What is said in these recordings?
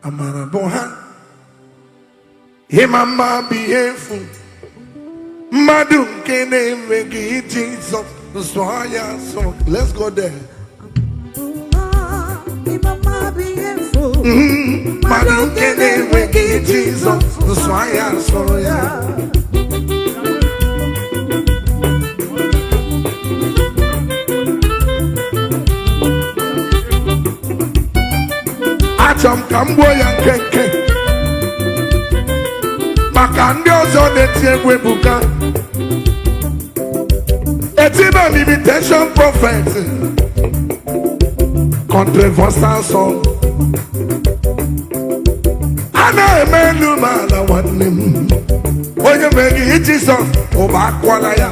Amara boha. Ima Mma Ihe Efu. Madu kene megi Jesus. So let's go there. Ima Mma Ihe Efu. Madu kene megi Jesus. So ya. Acham kambo ya keke. Maka ndị ọzọ na-eti egwu ebuka. Etiba limitation prophet. Controversial song. Ana emelu mala nwanne m. Onye megi Jesus ụba akwala ya.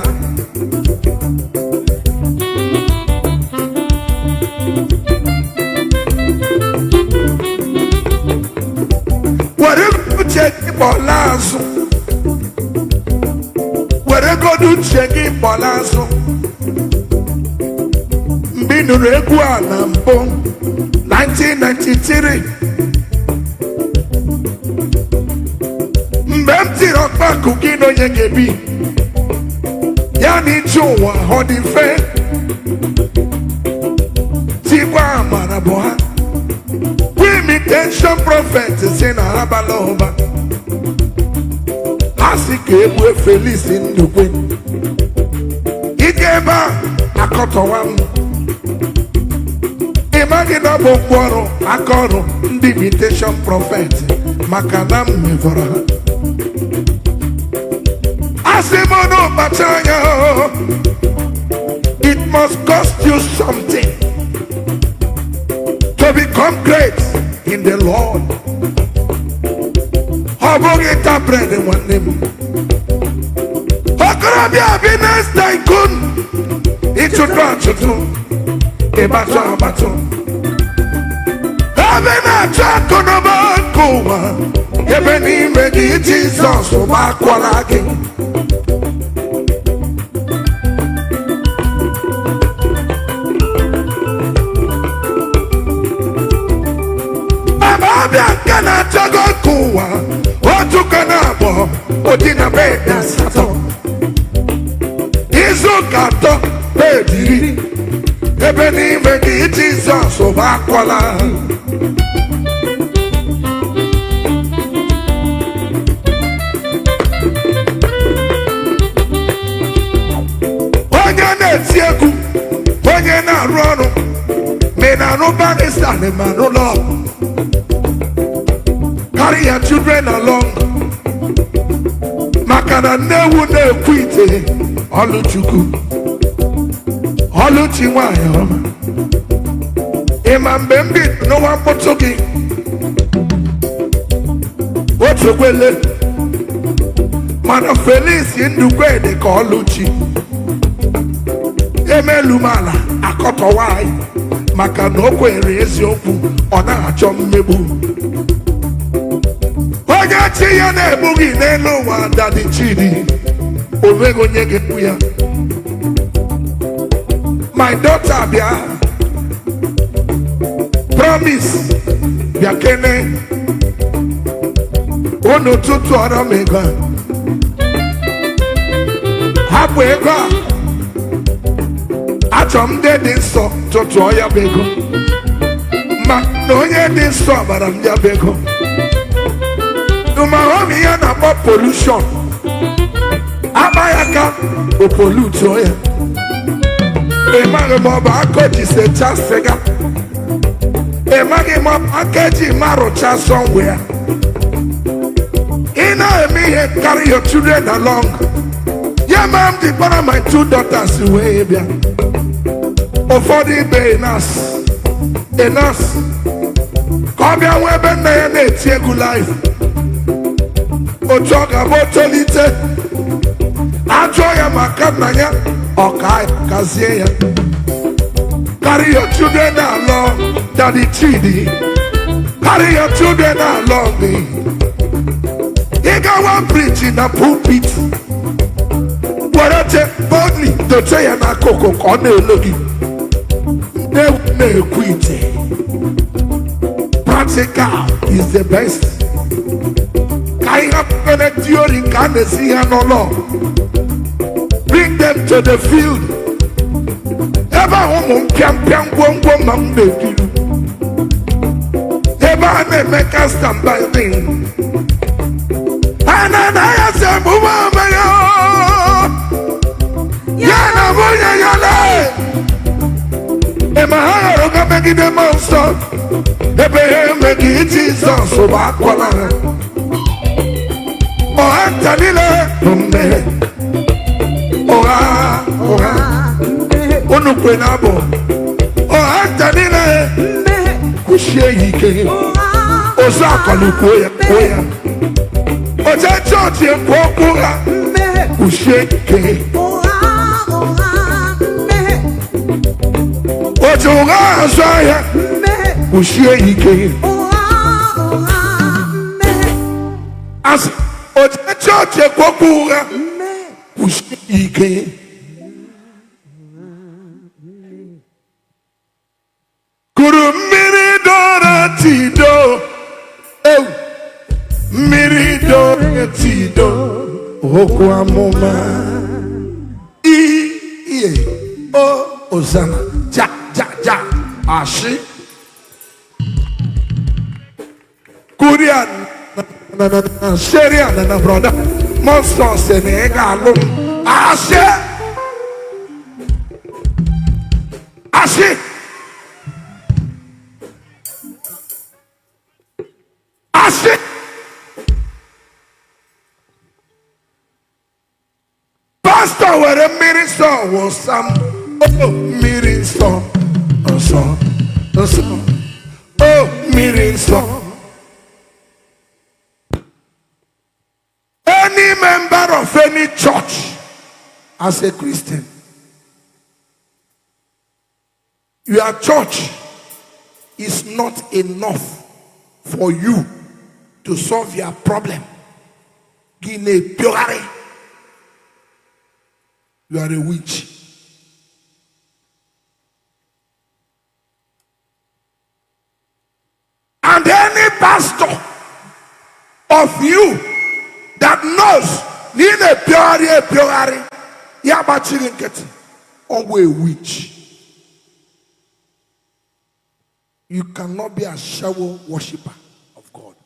Were uche gị gbọla azụ. Were godu uche gị gbọla azụ. Mgbe ị nụrụ egwu a na mbụ 1993. Mgbe m tiri ọkpakụ gị na onye ga-ebi. Ya na ije ụwa ọ dị mfe. Tikwa amara bụ ha. Imitation prophet say na habala oba. Asika ebue Felix Ndukwe. Ike ebe akọtọwa m. Ịmaghị na bụ mkpọrọ aka ọrụ ndị imitation prophet maka na m mevọrọ ha. Asị m n'ụbọchị anya, it must cost you something to become great in the Lord. Oboge ta bread nwanne m. Okorobịa bi next time kun. Ịchụtụ achụtụ. Ịbatụ abatụ. Ebe na-achọ akụnụba nke ụwa. Ebe n'ime gị Jizọs gbakwara gị. Abịa nke na-achọgo nke ụwa. Otu ka na-abọ. Odi na bed asatọ. Izu ụka atọ bed iri. Ebe n'ime gị Jizọs gbakwala. Onye na-eti egwu. Onye na-arụ ọrụ. Ma ị na-arụ barista na ma n'ụlọ. Carry your children along. Makana newu na-ekwu ite Oluchukwu. Oluchi nwanyị ọma. Ịma mgbe mbi n'ụwa mkpụtụ gị. Otu kwele. Mana Felix Ndukwe dị ka Oluchi. Emelu mala akọtọwa anyị. Maka na o kwere eziokwu ọ na-achọ mmegbu. Onye chi ya na-egbughị n'elu ụwa dadi chidi. Onweghị onye ga-ekwu ya. My daughter bịa. Promise bịa kene. Unu tutu ọrọ m ego a. Hapụ ego a. Achọ m ndị dị nsọ tụtụọ ya bụ ego. Ma na onye dị nsọ gbara m ya bụ ego. Umahomi ya na-akpọ pollution. Aba ya ka o pollute ya. Ịmaghị ma ọ bụ aka ji secha siga. Ịmaghị ma aka ji marụcha somewhere. Ị na-eme ihe carry your children along. Ya ma m dịkpara my 2 daughters wee bịa. Ụfọdụ ibe enas. Ka ọ bịa nwee ebe nna ya na-eti egwu live. Otu ọ ga-abụ tolite. Ajụọ ya maka nna ya. Ọ kazie ya. Carry your children along. Daddy Chidi. Carry your children along. Ị gawa preach na pulpit. Were che boldly doche ya n'akụkụ ka ọ na-elo gị. Na-ekwu ite. practical is the best. I have a theory can see no law. Bring them to the field. Ever home piam wong mam de do. Ever make us stand by thing. And I say mama yo. Yana boya yana. Emma Haroga make the monster. Ebe make it Jesus so back oh, Antanile, Unukwenabo, oh, Antanile, Kusheke, Uzuakoli, Oja Church, Pokura, Kusheke, Ojoga, Zaya, Kusheke, as Oja Church, Pokura, Kusheke. Kuru miri dora tido, oh, miri dora tido, okwa moma, oh, Osana, ja, ashi, Korean, Syrian, and brother, monsters and egg, ashi, ashi. Pastor, where a minister was some minister, minister. Any member of any church as a Christian, your church is not enough for you to solve your problem. Guinea Piorari. You are a witch. And any pastor of you that knows Guinea Piorari, Yabachirinketi, or a witch. You cannot be a shower worshiper of God.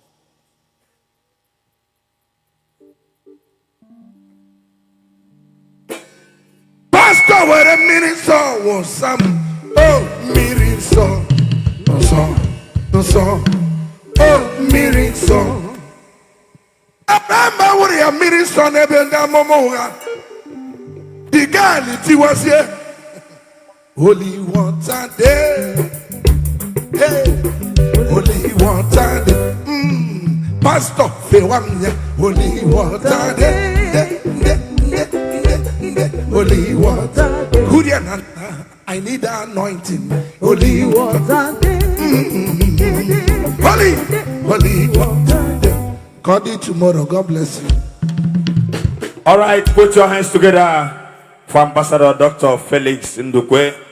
Pastor, where a minister was some minister, minister. I remember when a minister never done Momoga. The girl, it was here. Holy water there. Hey, holy water there. Pastor, holy water there. Holy water. I need the anointing. Holy water. Holy water. God you tomorrow. God bless you. All right, put your hands together for Ambassador Dr. Felix Ndukwe.